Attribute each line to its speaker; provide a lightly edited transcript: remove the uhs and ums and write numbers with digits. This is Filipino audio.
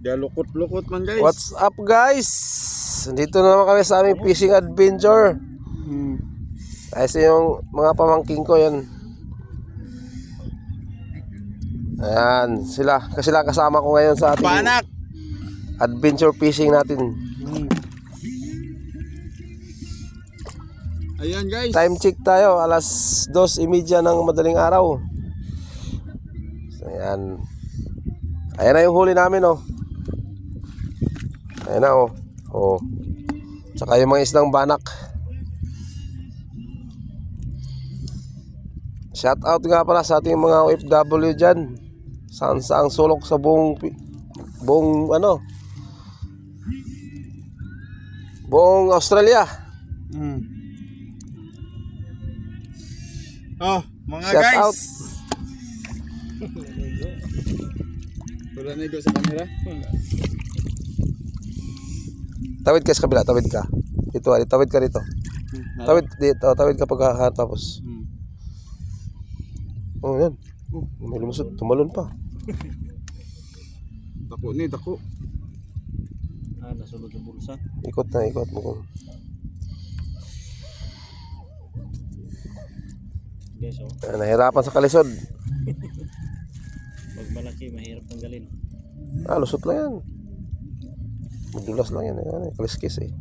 Speaker 1: Galukot-lukot man guys.
Speaker 2: What's up guys? Dito na naman kami sa aming fishing adventure. Ayos yung mga pamangking ko yan. Ayan, sila kasama ko ngayon sa ating
Speaker 1: Panak!
Speaker 2: adventure fishing natin.
Speaker 1: Ayan guys.
Speaker 2: Time check tayo, alas 2:30 ng madaling araw. So, ayan. Ayan na yung huli namin oh. Ayan na oh. Oh. Tsaka yung mga isdang banak. Shout out nga pala sa ating mga OFW dyan. Saan saang sulok sa buong Australia.
Speaker 1: Oh, mga
Speaker 2: Shout
Speaker 1: guys.
Speaker 2: out.
Speaker 1: Wala na ito sa camera.
Speaker 2: Tawid ka sa kabila, tawid ka. Dito, tawid ka rito. Tawid dito, tawid ka tapos. Oh, yan. May lumusot, tumalon pa.
Speaker 1: Dako ni, dako.
Speaker 3: Nasulod sa bulsa.
Speaker 2: Ikot mo.
Speaker 3: Guys, oh.
Speaker 2: Nahirapan sa kalisod.
Speaker 3: Pag malaki, mahirap tanggalin.
Speaker 2: Lusot lang yan. Madulas lang yan. Kaliskis eh.